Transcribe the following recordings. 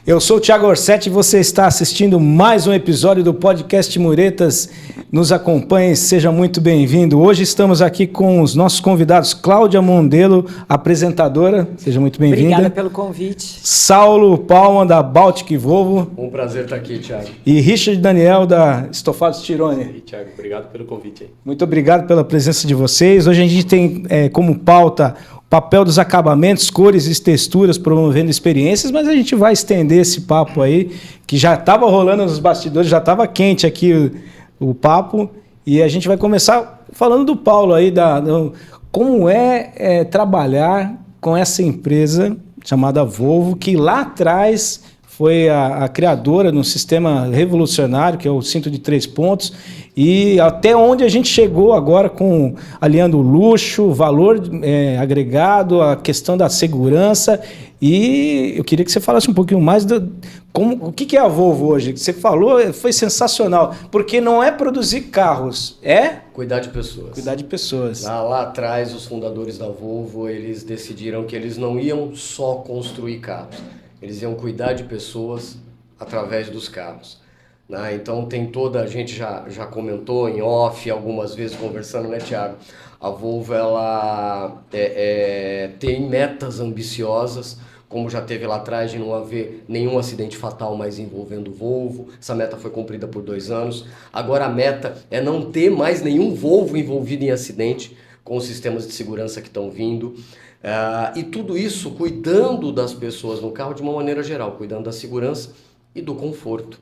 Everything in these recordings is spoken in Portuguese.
Eu sou o Thiago Orsetti e você está assistindo mais um episódio do podcast Muretas. Nos acompanhe, seja muito bem-vindo. Hoje estamos aqui com os nossos convidados, Cláudia Mondelo, apresentadora, seja muito bem-vinda. Obrigada pelo convite. Saulo Palma, da Baltic Volvo. Um prazer estar aqui, Thiago. E Richard Daniel, da Estofados Tirone. E Thiago, obrigado pelo convite aí. Muito obrigado pela presença de vocês. Hoje a gente tem como pauta o papel dos acabamentos, cores e texturas, promovendo experiências, mas a gente vai estender esse papo aí, que já estava rolando nos bastidores, já estava quente aqui o papo, e a gente vai começar falando do Paulo aí, como é trabalhar com essa empresa chamada Volvo, que lá atrás foi a criadora de um sistema revolucionário, que é o cinto de 3 pontos, e até onde a gente chegou agora aliando o luxo, valor agregado, a questão da segurança. E eu queria que você falasse um pouquinho mais o que é a Volvo hoje. Você falou, foi sensacional, porque não é produzir carros, é cuidar de pessoas. Cuidar de pessoas. Lá atrás, os fundadores da Volvo, eles decidiram que eles não iam só construir carros. Eles iam cuidar de pessoas através dos carros. Né? Então a gente já comentou em off, algumas vezes conversando, né, Thiago? A Volvo, ela tem metas ambiciosas, como já teve lá atrás de não haver nenhum acidente fatal mais envolvendo o Volvo. Essa meta foi cumprida por 2 anos. Agora a meta é não ter mais nenhum Volvo envolvido em acidente com os sistemas de segurança que estão vindo. E tudo isso cuidando das pessoas no carro de uma maneira geral, cuidando da segurança e do conforto,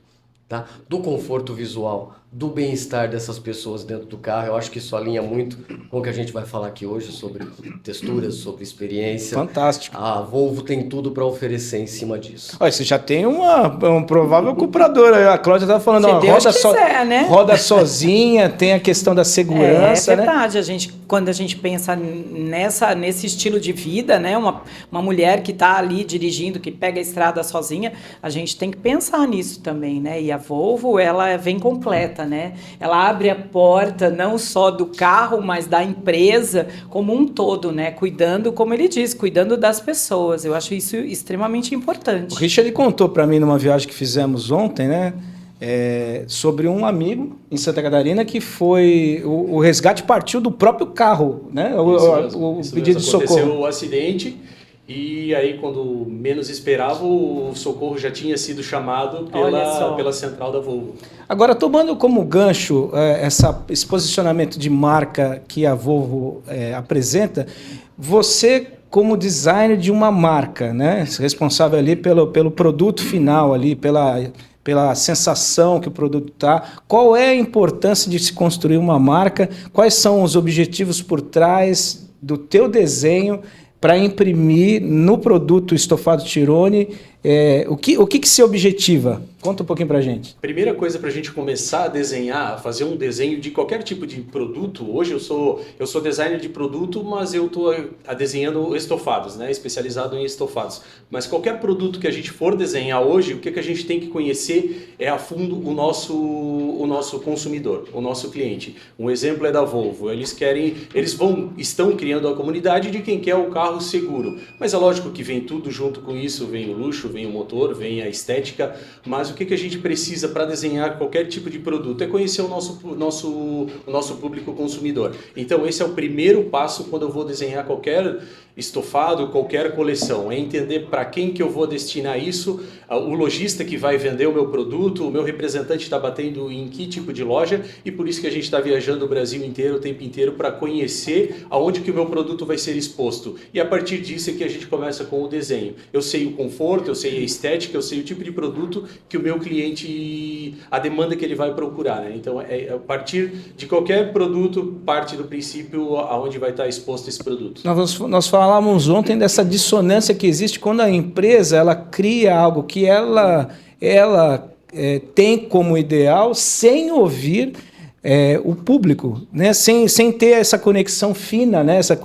tá? Do conforto visual, do bem-estar dessas pessoas dentro do carro. Eu acho que isso alinha muito com o que a gente vai falar aqui hoje sobre texturas, sobre experiência. Fantástico. A Volvo tem tudo para oferecer em cima disso. Olha, você já tem um provável comprador. A Cláudia estava falando, roda sozinha, tem a questão da segurança. É verdade, né? Quando a gente pensa nesse estilo de vida, né? Uma mulher que está ali dirigindo, que pega a estrada sozinha, a gente tem que pensar nisso também, né? E a Volvo, ela vem completa, né? Ela abre a porta não só do carro, mas da empresa como um todo, né? Cuidando, como ele diz, cuidando das pessoas. Eu acho isso extremamente importante. O Richard contou para mim numa viagem que fizemos ontem, né? Sobre um amigo em Santa Catarina que foi... O resgate partiu do próprio carro, né? O pedido de socorro. Aconteceu o acidente e aí, quando menos esperava, o socorro já tinha sido chamado pela central da Volvo. Agora, tomando como gancho esse posicionamento de marca que a Volvo apresenta, você, como designer de uma marca, né? Responsável ali pelo produto final, ali, pela sensação que o produto está. Qual é a importância de se construir uma marca? Quais são os objetivos por trás do teu desenho para imprimir no produto Estofado Tirone? O que se objetiva? Conta um pouquinho para a gente. Primeira coisa para a gente começar a desenhar, a fazer um desenho de qualquer tipo de produto. Hoje eu sou designer de produto, mas eu estou desenhando estofados, né? Especializado em estofados. Mas qualquer produto que a gente for desenhar hoje, o que a gente tem que conhecer é a fundo o nosso consumidor, o nosso cliente. Um exemplo é da Volvo. Estão criando a comunidade de quem quer o carro seguro. Mas é lógico que vem tudo junto com isso, vem o luxo, vem o motor, vem a estética, mas o que a gente precisa para desenhar qualquer tipo de produto é conhecer o nosso público consumidor. Então esse é o primeiro passo quando eu vou desenhar qualquer estofado, qualquer coleção, é entender para quem que eu vou destinar isso, o lojista que vai vender o meu produto, o meu representante está batendo em que tipo de loja, e por isso que a gente está viajando o Brasil inteiro, o tempo inteiro, para conhecer aonde que o meu produto vai ser exposto. E a partir disso é que a gente começa com o desenho. Eu sei o conforto, eu sei a estética, eu sei o tipo de produto que o meu cliente, a demanda que ele vai procurar, né? Então, a partir de qualquer produto, parte do princípio aonde vai estar exposto esse produto. Nós falávamos ontem dessa dissonância que existe quando a empresa ela cria algo que ela tem como ideal sem ouvir o público, né? Sem ter essa conexão fina, né? Essa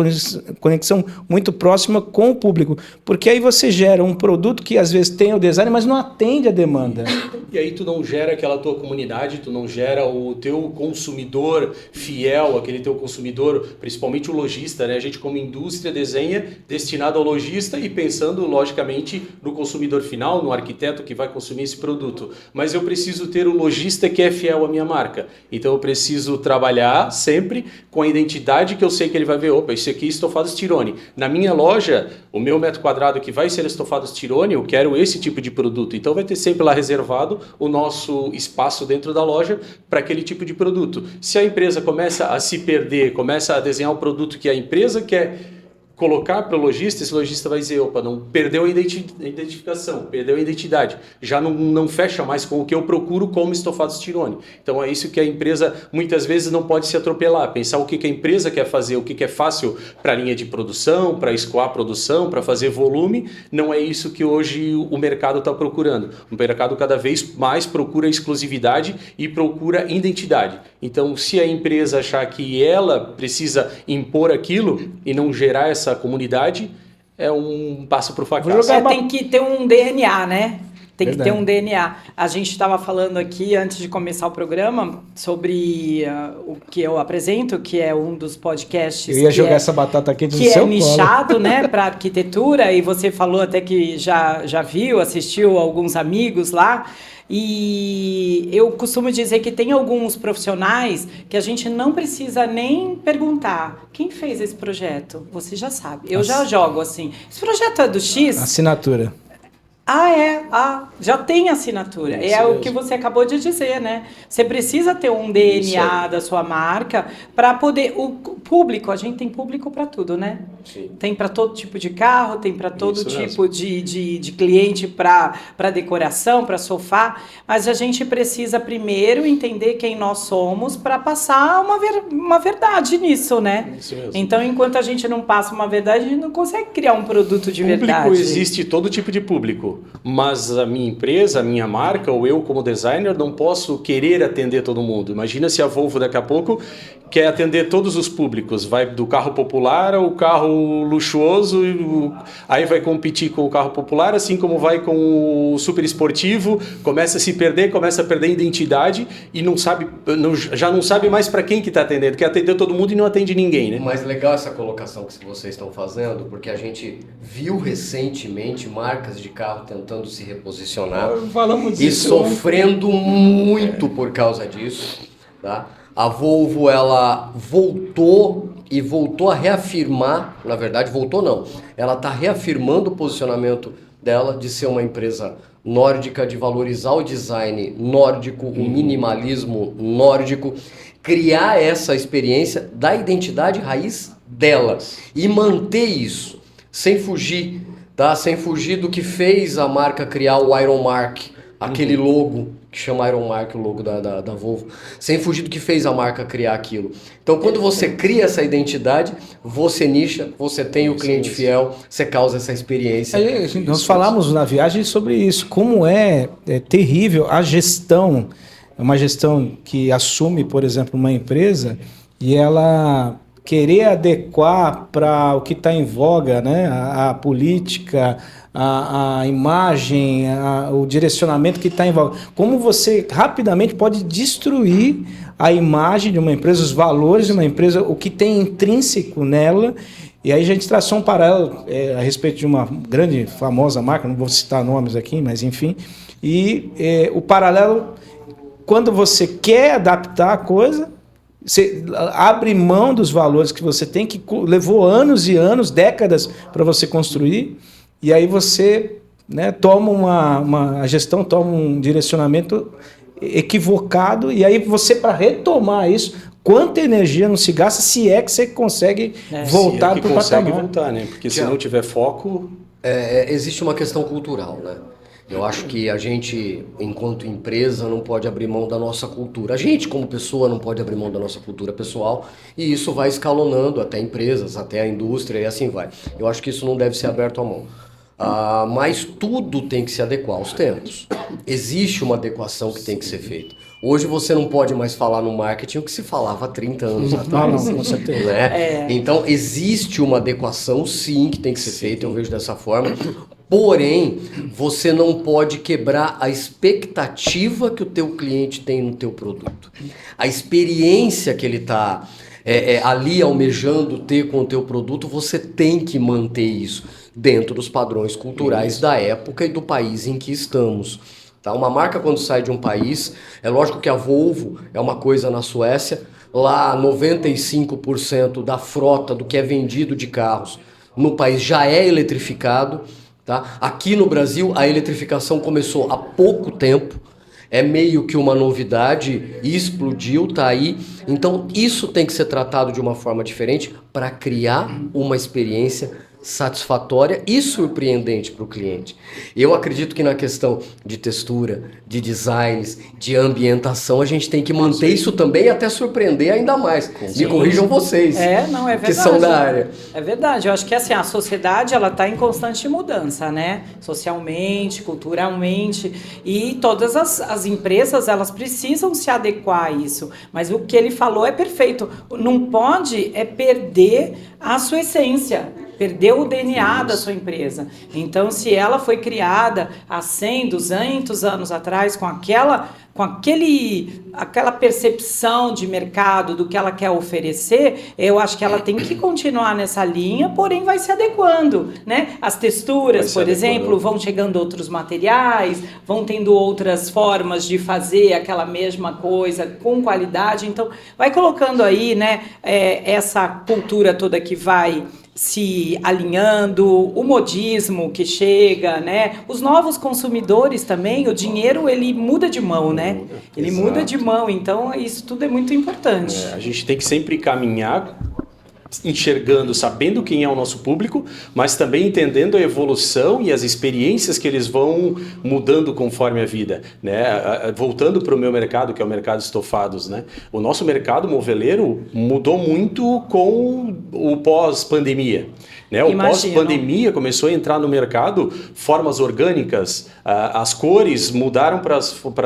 conexão muito próxima com o público. Porque aí você gera um produto que às vezes tem o design, mas não atende a demanda. E aí tu não gera aquela tua comunidade, tu não gera o teu consumidor fiel, aquele teu consumidor, principalmente o lojista, né? A gente como indústria desenha destinado ao lojista e pensando logicamente no consumidor final, no arquiteto que vai consumir esse produto. Mas eu preciso ter o lojista que é fiel à minha marca. Então eu preciso trabalhar sempre com a identidade que eu sei que ele vai ver. Opa, isso aqui é estofado Stirone. Na minha loja, o meu metro quadrado que vai ser estofado Stirone, eu quero esse tipo de produto. Então vai ter sempre lá reservado o nosso espaço dentro da loja para aquele tipo de produto. Se a empresa começa a se perder, começa a desenhar o produto que a empresa quer colocar para o lojista, esse lojista vai dizer, opa, não perdeu a identificação, perdeu a identidade, já não fecha mais com o que eu procuro como estofado Stirone. Então é isso que a empresa muitas vezes não pode se atropelar, pensar o que a empresa quer fazer, o que é fácil para a linha de produção, para escoar a produção, para fazer volume, não é isso que hoje o mercado está procurando. O mercado cada vez mais procura exclusividade e procura identidade. Então se a empresa achar que ela precisa impor aquilo e não gerar essa comunidade, é um passo para o fracasso. Tem que ter um DNA, né? Tem que ter um DNA. A gente estava falando aqui, antes de começar o programa, sobre o que eu apresento, que é um dos podcasts... Eu ia jogar essa batata quente no seu colo. Que é nichado, né, para arquitetura, e você falou até que já viu, assistiu alguns amigos lá. E eu costumo dizer que tem alguns profissionais que a gente não precisa nem perguntar. Quem fez esse projeto? Você já sabe. Eu já jogo assim. Esse projeto é do X? Assinatura. Já tem assinatura. Isso é mesmo. o que você acabou de dizer, né? Você precisa ter um DNA da sua marca para poder... O público, a gente tem público para tudo, né? Sim. Tem para todo tipo de carro, tem para todo Isso tipo de cliente, para decoração, para sofá. Mas a gente precisa primeiro entender quem nós somos para passar uma verdade nisso, né? Isso mesmo. Então, enquanto a gente não passa uma verdade, a gente não consegue criar um produto de verdade. Público, existe todo tipo de público, mas a minha empresa, a minha marca, ou eu como designer, não posso querer atender todo mundo. Imagina se a Volvo daqui a pouco quer atender todos os públicos, vai do carro popular ao carro luxuoso, aí vai competir com o carro popular, assim como vai com o super esportivo, começa a se perder, começa a perder a identidade e já não sabe mais para quem que está atendendo, quer atender todo mundo e não atende ninguém, né? Mas legal essa colocação que vocês estão fazendo, porque a gente viu recentemente marcas de carro tentando se reposicionar Falamos e disso sofrendo muito por causa disso, tá? A Volvo, ela voltou a reafirmar, na verdade voltou não, ela está reafirmando o posicionamento dela de ser uma empresa nórdica, de valorizar o design nórdico, o minimalismo nórdico, criar essa experiência da identidade raiz dela e manter isso, sem fugir, tá? Sem fugir do que fez a marca criar o Iron Mark, aquele logo que chama Iron Mark, o logo da Volvo, sem fugir do que fez a marca criar aquilo. Então, quando você cria essa identidade, você nicha, você tem o cliente fiel, você causa essa experiência. Nós falamos na viagem sobre isso, como é terrível a gestão, uma gestão que assume, por exemplo, uma empresa e ela querer adequar para o que está em voga, né? A política, a imagem, o direcionamento que está em voga. Como você rapidamente pode destruir a imagem de uma empresa, os valores de uma empresa, o que tem intrínseco nela. E aí a gente traçou um paralelo a respeito de uma grande, famosa marca, não vou citar nomes aqui, mas enfim. E o paralelo, quando você quer adaptar a coisa, você abre mão dos valores que você tem, que levou anos e anos, décadas para você construir, e aí você, né, toma a gestão toma um direcionamento equivocado, e aí você, para retomar isso, quanta energia não se gasta, se é que você consegue voltar para o patamar. Consegue voltar, né? Porque se não tiver foco... Existe uma questão cultural, né? Eu acho que a gente, enquanto empresa, não pode abrir mão da nossa cultura. A gente, como pessoa, não pode abrir mão da nossa cultura pessoal, e isso vai escalonando até empresas, até a indústria, e assim vai. Eu acho que isso não deve ser aberto à mão. Mas tudo tem que se adequar aos tempos. Existe uma adequação que tem que ser feita. Hoje você não pode mais falar no marketing o que se falava há 30 anos atrás. Não, com certeza. Né? Então, existe uma adequação, sim, que tem que ser feita, eu vejo dessa forma. Porém, você não pode quebrar a expectativa que o teu cliente tem no teu produto. A experiência que ele está ali almejando ter com o teu produto, você tem que manter isso dentro dos padrões culturais da época e do país em que estamos. Tá? Uma marca, quando sai de um país, é lógico que a Volvo é uma coisa na Suécia, lá 95% da frota do que é vendido de carros no país já é eletrificado. Tá? Aqui no Brasil, a eletrificação começou há pouco tempo, é meio que uma novidade, explodiu, tá aí. Então, isso tem que ser tratado de uma forma diferente para criar uma experiência satisfatória e surpreendente para o cliente. Eu acredito que na questão de textura, de designs, de ambientação, a gente tem que manter isso também e até surpreender ainda mais. Me corrijam vocês, não, é verdade, que são da área. É verdade, eu acho que assim, a sociedade ela está em constante mudança, né? Socialmente, culturalmente, e todas as empresas elas precisam se adequar a isso. Mas o que ele falou é perfeito. Não pode perder a sua essência. Perdeu o DNA da sua empresa. Então, se ela foi criada há 100, 200 anos atrás com aquela percepção de mercado do que ela quer oferecer, eu acho que ela tem que continuar nessa linha, porém vai se adequando, né? As texturas, por exemplo, vão chegando outros materiais, vão tendo outras formas de fazer aquela mesma coisa com qualidade. Então, vai colocando aí, né, essa cultura toda que vai se alinhando, o modismo que chega, né? Os novos consumidores também, o dinheiro ele muda de mão, né? Ele muda de mão, então isso tudo é muito importante. A gente tem que sempre caminhar enxergando, sabendo quem é o nosso público, mas também entendendo a evolução e as experiências que eles vão mudando conforme a vida, né? Voltando para o meu mercado, que é o mercado de estofados, né? O nosso mercado moveleiro mudou muito com o pós-pandemia. Né? O pós-pandemia começou a entrar no mercado formas orgânicas, as cores mudaram para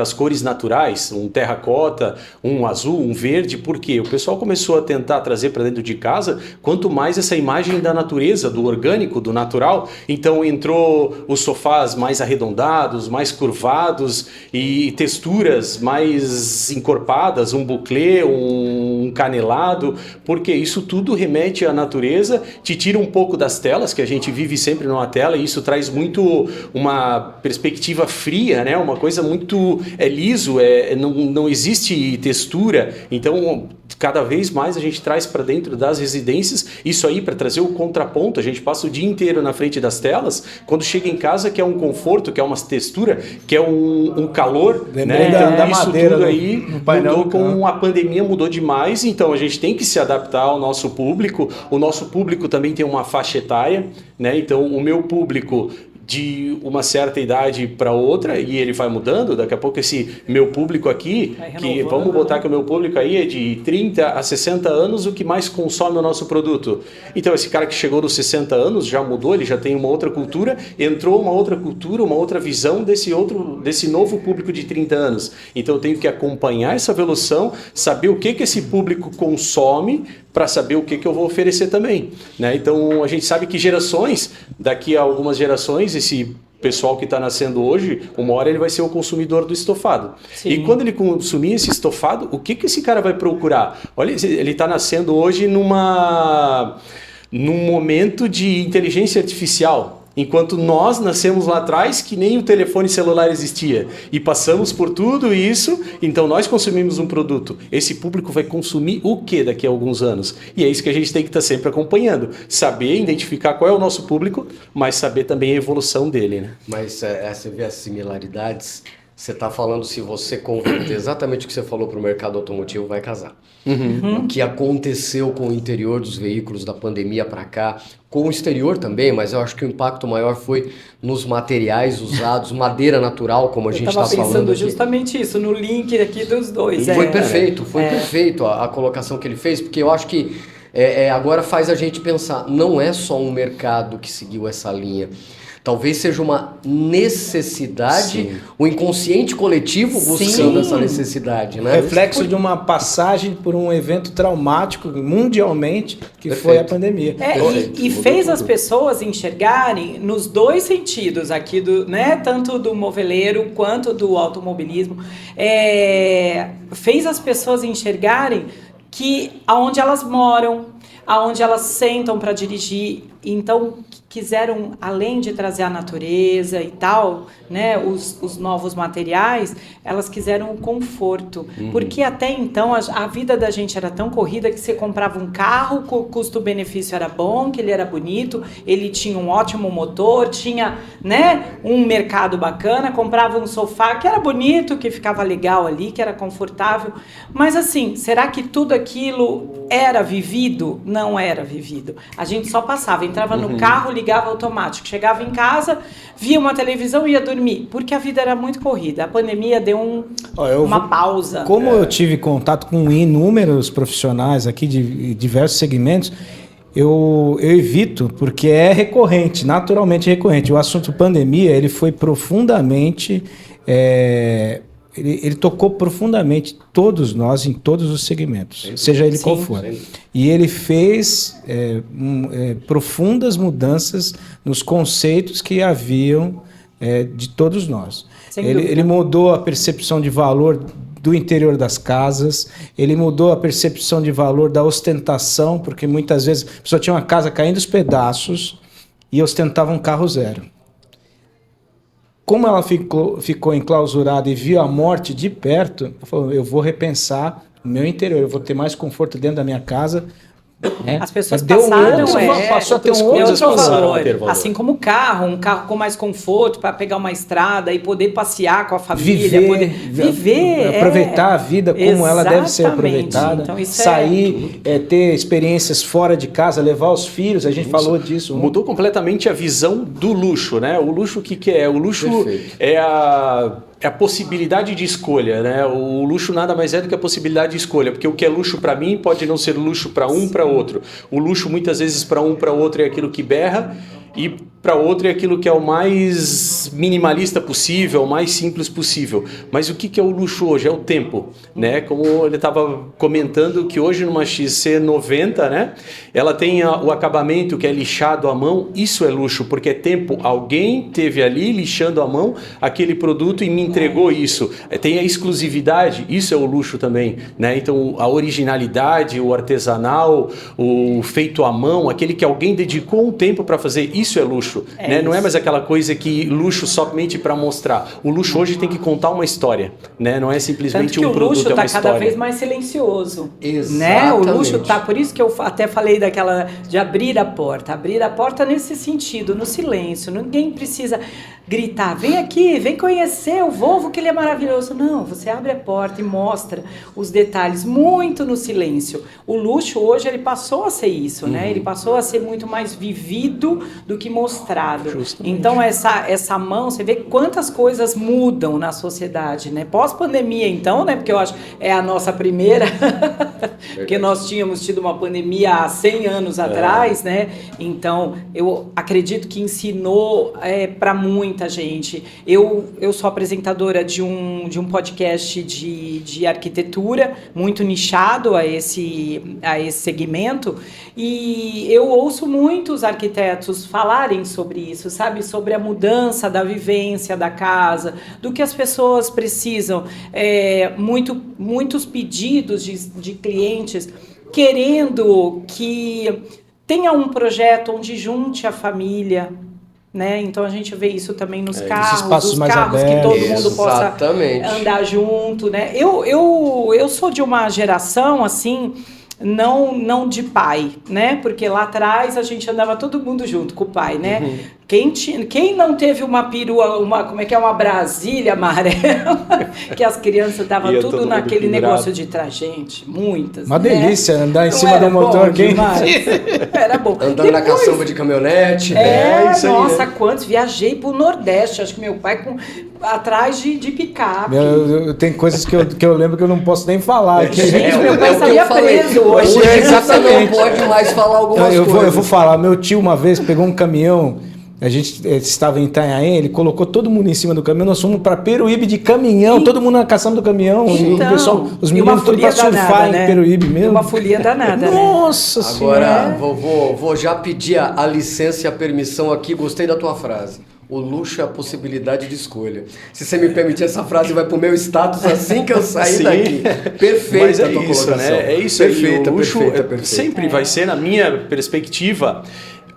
as cores naturais, um terracota, um azul, um verde, por quê? O pessoal começou a tentar trazer para dentro de casa, quanto mais essa imagem da natureza, do orgânico, do natural, então entrou os sofás mais arredondados, mais curvados e texturas mais encorpadas, um buclê, um canelado, porque isso tudo remete à natureza, te tira um pouco das telas, que a gente vive sempre numa tela, e isso traz muito uma perspectiva fria, né? Uma coisa muito liso, não existe textura, então cada vez mais a gente traz para dentro das residências isso aí para trazer o contraponto. A gente passa o dia inteiro na frente das telas, quando chega em casa quer um conforto, quer uma textura, quer um calor, né? Então isso tudo aí mudou com a pandemia, mudou demais, então a gente tem que se adaptar ao nosso público. O nosso público também tem uma faixa etária, né? Então o meu público de uma certa idade para outra, e ele vai mudando, daqui a pouco esse meu público aqui, que vamos botar que o meu público aí é de 30 a 60 anos, o que mais consome o nosso produto. Então esse cara que chegou nos 60 anos já mudou, ele já tem uma outra cultura, entrou uma outra cultura, uma outra visão desse novo público de 30 anos. Então eu tenho que acompanhar essa evolução, saber o que esse público consome, para saber o que eu vou oferecer também, né? Então a gente sabe que gerações, daqui a algumas gerações, esse pessoal que está nascendo hoje, uma hora ele vai ser o consumidor do estofado. Sim. E quando ele consumir esse estofado, o que esse cara vai procurar? Olha, ele está nascendo hoje num momento de inteligência artificial. Enquanto nós nascemos lá atrás, que nem o telefone celular existia. E passamos por tudo isso, então nós consumimos um produto. Esse público vai consumir o que daqui a alguns anos? E é isso que a gente tem que estar sempre acompanhando. Saber identificar qual é o nosso público, mas saber também a evolução dele, né? Mas você vê as similaridades. Você está falando, se você converter exatamente o que você falou para o mercado automotivo, vai casar. O que aconteceu com o interior dos veículos da pandemia para cá, com o exterior também, mas eu acho que o impacto maior foi nos materiais usados, madeira natural, como a gente está falando. Eu estava pensando justamente isso, no link aqui dos dois. Foi perfeito a colocação que ele fez, porque eu acho que agora faz a gente pensar, não é só um mercado que seguiu essa linha. Talvez seja uma necessidade, Sim. o inconsciente coletivo buscando essa necessidade, né? Reflexo de uma passagem por um evento traumático mundialmente, que foi a pandemia. E fez as pessoas enxergarem nos dois sentidos aqui, né, tanto do moveleiro quanto do automobilismo, fez as pessoas enxergarem que aonde elas moram, aonde elas sentam para dirigir, então quiseram, além de trazer a natureza e tal, né, os novos materiais, elas quiseram o conforto. Porque até então a vida da gente era tão corrida que você comprava um carro, o custo-benefício era bom, que ele era bonito, ele tinha um ótimo motor, tinha, né, um mercado bacana, comprava um sofá que era bonito, que ficava legal ali, que era confortável. Mas assim, será que tudo aquilo era vivido? Não era vivido. A gente só passava, entrava no carro, ligava automático, chegava em casa, via uma televisão e ia dormir, porque a vida era muito corrida. A pandemia deu uma pausa. Como eu tive contato com inúmeros profissionais aqui de diversos segmentos, eu evito, porque é recorrente, naturalmente recorrente. O assunto pandemia, ele foi profundamente... Ele tocou profundamente todos nós em todos os segmentos, seja ele qual for. E ele fez profundas mudanças nos conceitos que haviam de todos nós. Ele mudou a percepção de valor do interior das casas, ele mudou a percepção de valor da ostentação, porque muitas vezes a pessoa tinha uma casa caindo aos pedaços e ostentava um carro zero. Como ela ficou enclausurada e viu a morte de perto, ela falou, eu vou repensar o meu interior, eu vou ter mais conforto dentro da minha casa. As pessoas passaram passou a ter um outro valor. Assim como o carro, um carro com mais conforto para pegar uma estrada e poder passear com a família, viver, aproveitar a vida como ela deve ser aproveitada, então, sair, ter experiências fora de casa, levar os filhos, a gente falou disso. Mudou completamente a visão do luxo, né? O luxo, o que é? O luxo é a possibilidade de escolha, né? O luxo nada mais é do que a possibilidade de escolha, porque o que é luxo para mim pode não ser luxo para um, para outro. O luxo muitas vezes para um, para outro é aquilo que berra e para outro é aquilo que é o mais minimalista possível, o mais simples possível. Mas o que é o luxo hoje? É o tempo, né? Como ele estava comentando que hoje numa XC90, né? Ela tem o acabamento que é lixado à mão, isso é luxo, porque é tempo. Alguém teve ali lixando à mão aquele produto e me entregou isso. Tem a exclusividade, isso é o luxo também, né? Então a originalidade, o artesanal, o feito à mão, aquele que alguém dedicou um tempo para fazer, isso é luxo. Né? Não é mais aquela coisa que luxo somente para mostrar. O luxo hoje tem que contar uma história, né? Não é simplesmente um produto, é uma história. O luxo está cada vez mais silencioso. Né? O luxo está, por isso que eu até falei daquela de abrir a porta nesse sentido, no silêncio. Ninguém precisa gritar, vem aqui, vem conhecer o Volvo, que ele é maravilhoso. Não, você abre a porta e mostra os detalhes muito no silêncio. O luxo hoje ele passou a ser isso, né? Ele passou a ser muito mais vivido do que mostrado. Justamente. Então essa mão, você vê quantas coisas mudam na sociedade, né? Pós-pandemia então, né? Porque eu acho é a nossa primeira, porque nós tínhamos tido uma pandemia há 100 anos atrás, né? Então eu acredito que ensinou para muita gente. Eu sou apresentadora de um podcast de arquitetura, muito nichado a esse segmento, e eu ouço muitos arquitetos falarem sobre isso, sabe? Sobre a mudança da vivência da casa, do que as pessoas precisam. Muitos pedidos de clientes querendo que tenha um projeto onde junte a família, né? Então a gente vê isso também nos carros, os carros que todo mundo possa andar junto, né? Eu sou de uma geração assim, não de pai, né? Porque lá atrás a gente andava todo mundo junto com o pai, né? Quem não teve uma perua, uma Brasília amarela, que as crianças estavam tudo naquele negócio de gente, muitas. Uma delícia andar em cima do motor, era bom. Andando na caçamba de caminhonete. Isso nossa, aí, né? Quantos? Viajei pro Nordeste, acho que meu pai atrás de picape. Tem coisas que eu lembro que eu não posso nem falar. Gente, meu pai estaria preso hoje. Exatamente. Não pode mais falar algumas coisas. Eu vou falar, meu tio uma vez pegou um caminhão A gente estava em Itanhaém, ele colocou todo mundo em cima do caminhão, nós fomos para Peruíbe de caminhão, todo mundo na caçamba do caminhão, e o pessoal, os meninos todos para surfar em Peruíbe mesmo. Uma folia danada, Nossa Senhora! Agora, vou já pedir a licença e a permissão aqui, gostei da tua frase. O luxo é a possibilidade de escolha. Se você me permitir, essa frase vai pro meu status assim que eu sair daqui. Perfeita. Mas é a tua isso, colocação. né? É isso Perfeita, aí. O luxo perfeita. sempre vai ser, na minha perspectiva,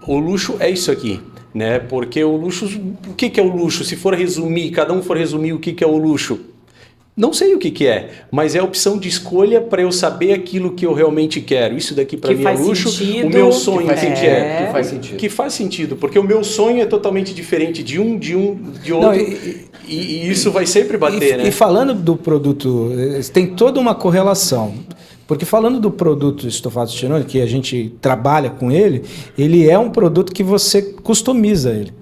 o luxo é isso aqui. Né? Porque o luxo, o que é o luxo? Se for resumir, cada um for resumir o que é o luxo, não sei o que é, mas é a opção de escolha para eu saber aquilo que eu realmente quero. Isso daqui para mim é luxo. Sentido, o meu sonho que faz sentido. Que faz sentido, porque o meu sonho é totalmente diferente de outro. Não, e isso vai sempre bater, né? E falando do produto, tem toda uma correlação. Porque falando do produto estofado Tirone, que a gente trabalha com ele é um produto que você customiza ele.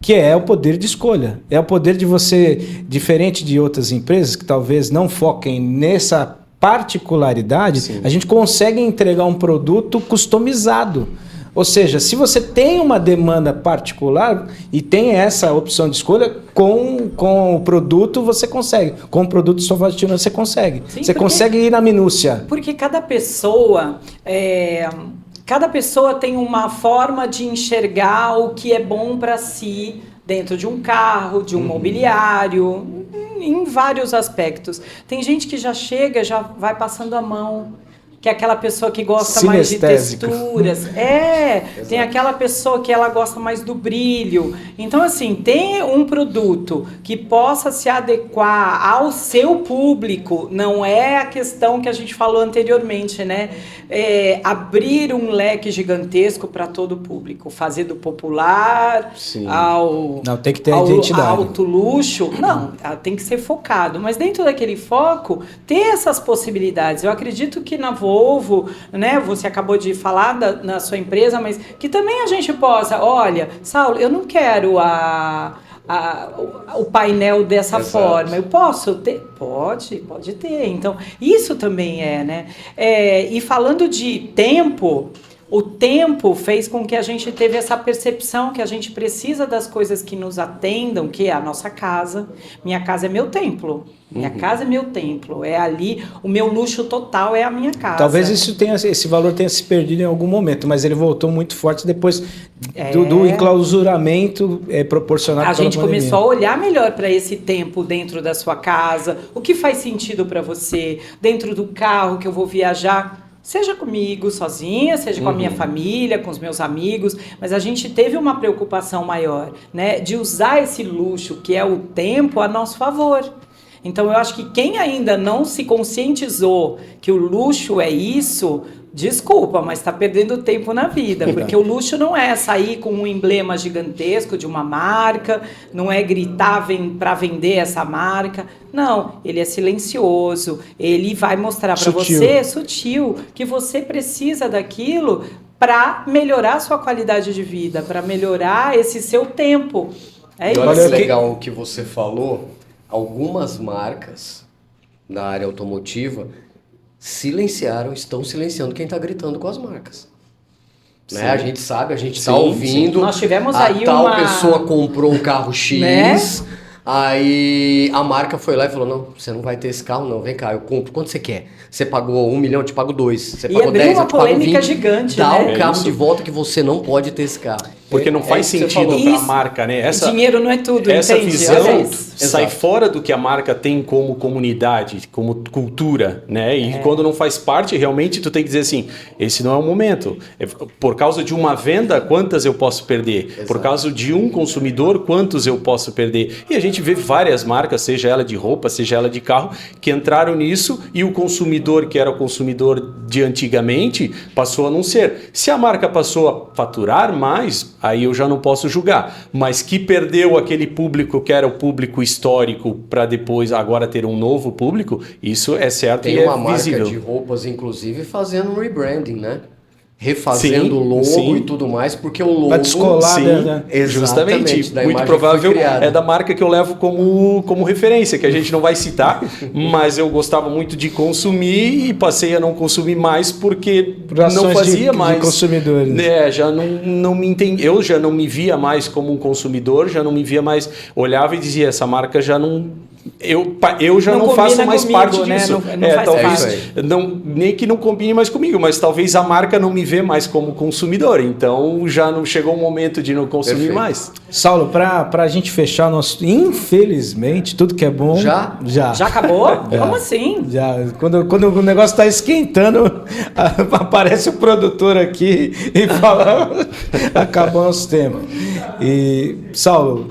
Que é o poder de escolha. É o poder de você, diferente de outras empresas que talvez não foquem nessa particularidade, Sim. a gente consegue entregar um produto customizado. Ou seja, se você tem uma demanda particular e tem essa opção de escolha, com o produto você consegue. Com o produto estofado Tirone você consegue. Sim, você consegue ir na minúcia. Porque cada pessoa tem uma forma de enxergar o que é bom para si dentro de um carro, de um mobiliário, em vários aspectos. Tem gente que já chega, já vai passando a mão, que é aquela pessoa que gosta mais de texturas. Tem aquela pessoa que ela gosta mais do brilho. Então, assim, tem um produto que possa se adequar ao seu público, não é a questão que a gente falou anteriormente, né? Abrir um leque gigantesco para todo o público, fazer do popular Não, tem que ter a identidade. Alto luxo. Não, tem que ser focado. Mas dentro daquele foco, ter essas possibilidades. Eu acredito que na Volvo, né, você acabou de falar na sua empresa, mas que também a gente possa, olha, Saulo, eu não quero o painel dessa forma. Eu posso ter? Pode ter. Então, isso também né? E falando de tempo, o tempo fez com que a gente teve essa percepção que a gente precisa das coisas que nos atendam, que é a nossa casa. Minha casa é meu templo. Minha casa é meu templo. É ali, o meu luxo total é a minha casa. Talvez esse valor tenha se perdido em algum momento, mas ele voltou muito forte depois do enclausuramento proporcionado pela pandemia. A gente começou a olhar melhor para esse tempo dentro da sua casa, o que faz sentido para você, dentro do carro que eu vou viajar. Seja comigo, sozinha, seja com a minha família, com os meus amigos, mas a gente teve uma preocupação maior, né, de usar esse luxo, que é o tempo, a nosso favor. Então, eu acho que quem ainda não se conscientizou que o luxo é isso, desculpa, mas está perdendo tempo na vida, porque o luxo não é sair com um emblema gigantesco de uma marca, não é gritar para vender essa marca. Não, ele é silencioso, ele vai mostrar para você, sutil, que você precisa daquilo para melhorar a sua qualidade de vida, para melhorar esse seu tempo. E olha que legal o que você falou, algumas marcas da área automotiva estão silenciando quem está gritando com as marcas. Né? A gente sabe, a gente está ouvindo. Nós tivemos aí tal pessoa comprou um carro X, né? Aí a marca foi lá e falou, não, você não vai ter esse carro não, vem cá, eu compro, quanto você quer? Você pagou 1 milhão, eu te pago 2, você pagou 10, eu te pago 20. E abriu uma polêmica gigante, Dá né? o carro de volta que você não pode ter esse carro. Porque não faz sentido para a marca, né? Dinheiro não é tudo, essa entende? visão sai fora do que a marca tem como comunidade, como cultura, né? E quando não faz parte, realmente tu tem que dizer assim, esse não é o momento. Por causa de uma venda, quantas eu posso perder? Exato. Por causa de um consumidor, quantos eu posso perder? E a gente vê várias marcas, seja ela de roupa, seja ela de carro, que entraram nisso e o consumidor, que era o consumidor de antigamente, passou a não ser. Se a marca passou a faturar mais, aí eu já não posso julgar. Mas que perdeu aquele público que era o público histórico para depois agora ter um novo público, isso é certo. Tem e uma visível. marca de roupas, inclusive, fazendo um rebranding, né? refazendo o logo e tudo mais, porque o logo... Pra descolar, né? Justamente. Muito provável é da marca que eu levo como referência, que a gente não vai citar, mas eu gostava muito de consumir e passei a não consumir mais porque não fazia mais. De consumidores. Já não me entendi. Eu já não me via mais como um consumidor, já não me via mais... Olhava e dizia, essa marca já não... Eu já não faço mais comigo, parte disso. Não faz talvez parte. Nem que não combine mais comigo, mas talvez a marca não me vê mais como consumidor. Então já não chegou o momento de não consumir mais. Saulo, para a gente fechar nosso... Infelizmente, tudo que é bom... Já acabou? Como assim? Já. Quando o negócio está esquentando, aparece o produtor aqui e fala... Acabou nosso tempo. E, Saulo...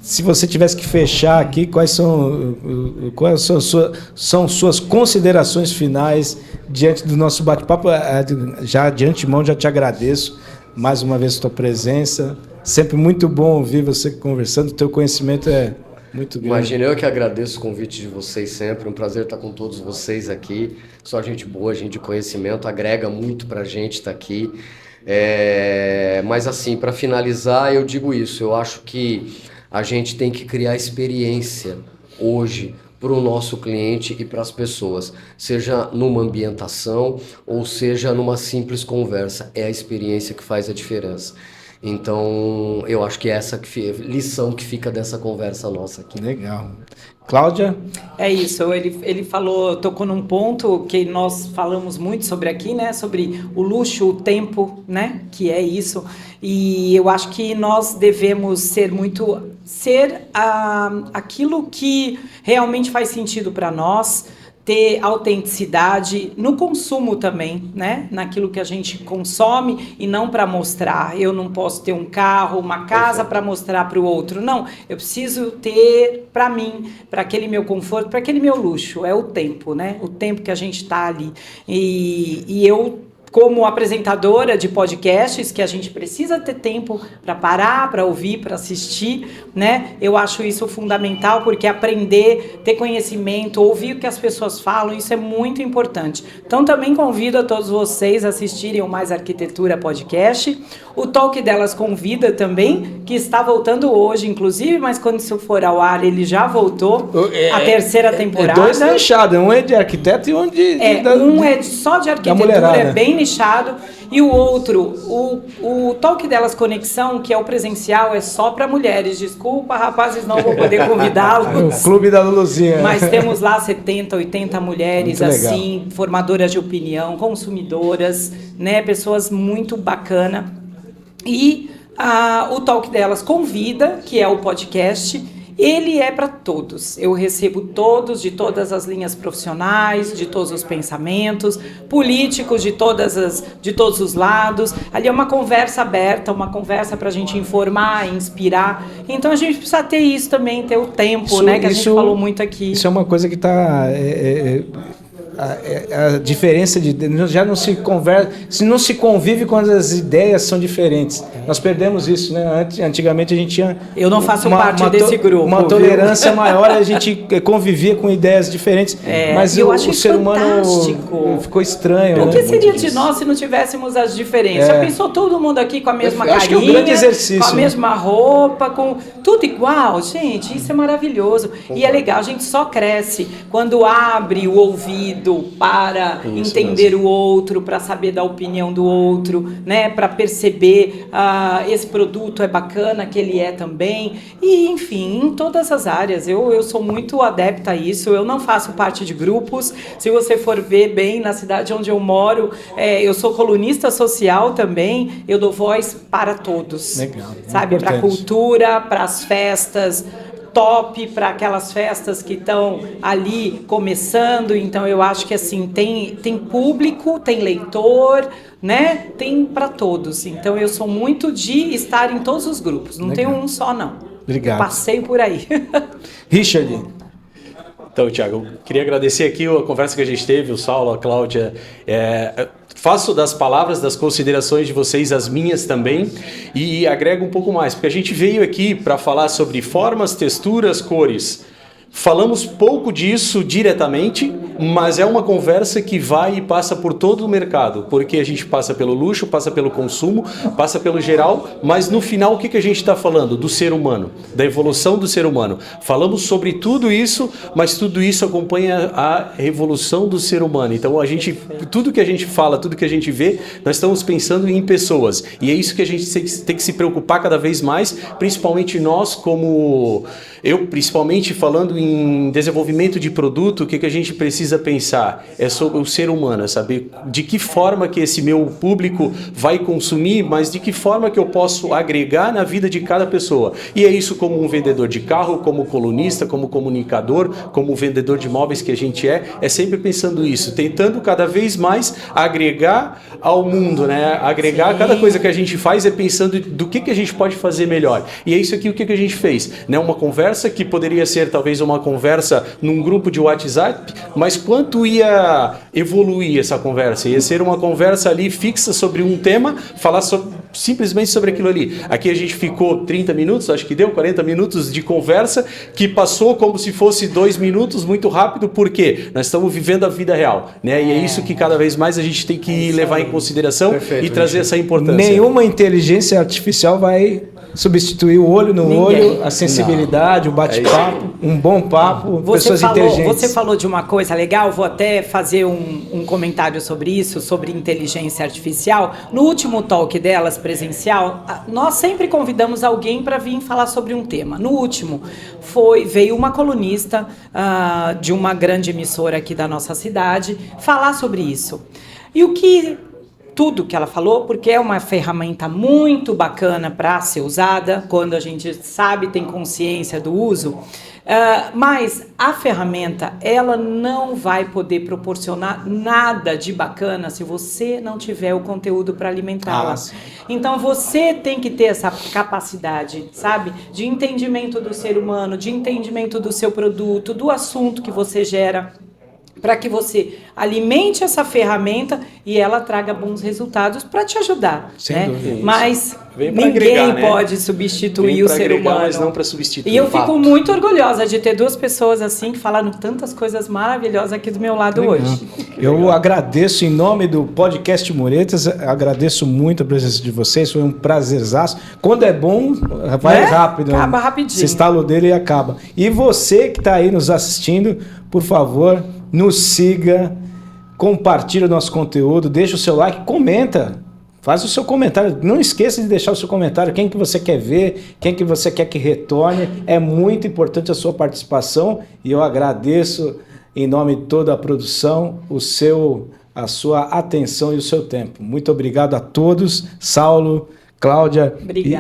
Se você tivesse que fechar aqui, quais são suas considerações finais diante do nosso bate-papo? Já de antemão, já te agradeço mais uma vez a tua presença. Sempre muito bom ouvir você conversando, o teu conhecimento é muito grande. Imagina, eu que agradeço o convite de vocês sempre, um prazer estar com todos vocês aqui. Só gente boa, gente de conhecimento, agrega muito pra gente estar aqui. Mas assim, para finalizar, eu digo isso, eu acho que a gente tem que criar experiência hoje para o nosso cliente e para as pessoas, seja numa ambientação ou seja numa simples conversa. É a experiência que faz a diferença. Então, eu acho que é essa lição que fica dessa conversa nossa aqui. Legal. Cláudia? É isso, ele tocou num ponto que nós falamos muito sobre aqui, né? Sobre o luxo, o tempo, né? Que é isso. E eu acho que nós devemos ser aquilo que realmente faz sentido para nós, ter autenticidade no consumo também, né? Naquilo que a gente consome e não para mostrar. Eu não posso ter um carro, uma casa para mostrar para o outro. Não, eu preciso ter para mim, para aquele meu conforto, para aquele meu luxo. É o tempo, né? O tempo que a gente está ali. E eu, como apresentadora de podcasts, que a gente precisa ter tempo para parar, para ouvir, para assistir, né? Eu acho isso fundamental, porque aprender, ter conhecimento, ouvir o que as pessoas falam, isso é muito importante. Então, também convido a todos vocês a assistirem o Mais Arquitetura Podcast. O Talk Delas convida também, que está voltando hoje, inclusive, mas quando isso for ao ar, ele já voltou, a terceira temporada. Dois nichados, um é de arquiteto e um é só de arquitetura, é bem nichado, e o outro, o Talk Delas Conexão, que é o presencial, é só para mulheres. Desculpa, rapazes, não vou poder convidá-los. O Clube da Luluzinha. Mas temos lá 70, 80 mulheres, assim, formadoras de opinião, consumidoras, né, pessoas muito bacanas. E o Talk Delas convida, que é o podcast, ele é para todos. Eu recebo todos, de todas as linhas profissionais, de todos os pensamentos, políticos de todos os lados. Ali é uma conversa aberta, uma conversa para a gente informar, inspirar. Então a gente precisa ter isso também, ter o tempo, né, que a gente falou muito aqui. Isso é uma coisa que está... A diferença já não se conversa, se não se convive quando as ideias são diferentes. Nós perdemos isso, né? Antigamente a gente tinha... Eu não faço parte desse grupo. Uma tolerância maior, a gente convivia com ideias diferentes. Mas eu acho o ser fantástico. Humano ficou estranho. O que seria de nós se não tivéssemos as diferenças? Já pensou todo mundo aqui com a mesma carinha, acho que é um grande exercício, com a mesma roupa, com tudo igual? Gente, isso é maravilhoso. E é legal, a gente só cresce quando abre o ouvido para entender o outro, para saber da opinião do outro, né? Para perceber esse produto é bacana, aquele é também. E, enfim, em todas as áreas. Eu sou muito adepta a isso. Eu não faço parte de grupos. Se você for ver bem, na cidade onde eu moro, eu sou colunista social também. Eu dou voz para todos. Legal. Sabe? Para a cultura, para as festas, top para aquelas festas que estão ali começando. Então eu acho que assim tem público, tem leitor, né? Tem para todos. Então eu sou muito de estar em todos os grupos. Não tenho um só, não. Obrigado. Eu passei por aí. Richard. Então, Thiago, eu queria agradecer aqui a conversa que a gente teve, o Saulo, a Cláudia. Faço das palavras, das considerações de vocês as minhas também e agrego um pouco mais, porque a gente veio aqui para falar sobre formas, texturas, cores. Falamos pouco disso diretamente, mas é uma conversa que vai e passa por todo o mercado, porque a gente passa pelo luxo, passa pelo consumo, passa pelo geral, mas no final o que a gente está falando? Do ser humano, da evolução do ser humano. Falamos sobre tudo isso, mas tudo isso acompanha a evolução do ser humano. Então tudo que a gente fala, tudo que a gente vê, nós estamos pensando em pessoas. E é isso que a gente tem que se preocupar cada vez mais, principalmente nós eu principalmente falando em desenvolvimento de produto, o que a gente precisa pensar é sobre o ser humano, é saber de que forma que esse meu público vai consumir, mas de que forma que eu posso agregar na vida de cada pessoa. E é isso como um vendedor de carro, como colunista, como comunicador, como vendedor de imóveis que a gente é sempre pensando isso, tentando cada vez mais agregar ao mundo, né? Agregar cada coisa que a gente faz pensando do que a gente pode fazer melhor. E é isso aqui o que a gente fez, né? Uma conversa que poderia ser talvez uma conversa num grupo de WhatsApp, mas quanto ia evoluir essa conversa? Ia ser uma conversa ali fixa sobre um tema, falar simplesmente sobre aquilo ali. Aqui a gente ficou 30 minutos, acho que deu 40 minutos de conversa, que passou como se fosse 2 minutos, muito rápido, porque nós estamos vivendo a vida real, né? E é isso que cada vez mais a gente tem que levar em consideração. Perfeito, e trazer essa importância. Nenhuma inteligência artificial vai substituir o olho no olho, a sensibilidade, o bate-papo, um bom papo, pessoas inteligentes. Você falou de uma coisa legal, vou até fazer um comentário sobre isso, sobre inteligência artificial. No último talk delas, presencial, nós sempre convidamos alguém para vir falar sobre um tema. No último, veio uma colunista de uma grande emissora aqui da nossa cidade falar sobre isso. E tudo que ela falou, porque é uma ferramenta muito bacana para ser usada, quando a gente sabe, tem consciência do uso, mas a ferramenta, ela não vai poder proporcionar nada de bacana se você não tiver o conteúdo para alimentá-la. Então, você tem que ter essa capacidade, sabe, de entendimento do ser humano, de entendimento do seu produto, do assunto que você gera, para que você alimente essa ferramenta e ela traga bons resultados para te ajudar. Sem dúvida. Mas ninguém agregar, pode substituir o ser humano. Mas não para substituir. E eu fico muito orgulhosa de ter 2 pessoas assim que falaram tantas coisas maravilhosas aqui do meu lado hoje. Eu agradeço em nome do Podcast Muretas, agradeço muito a presença de vocês, foi um prazerzaço. Quando é bom, vai rápido. Acaba rapidinho. Se estala o dedo e acaba. E você que está aí nos assistindo, por favor, nos siga, compartilhe o nosso conteúdo, deixa o seu like, comenta, faz o seu comentário, não esqueça de deixar o seu comentário, quem que você quer ver, quem que você quer que retorne, é muito importante a sua participação e eu agradeço em nome de toda a produção a sua atenção e o seu tempo. Muito obrigado a todos, Saulo, Cláudia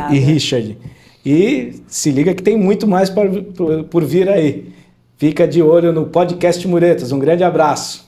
e Richard. E se liga que tem muito mais por vir aí. Fica de olho no Podcast Muretas. Um grande abraço.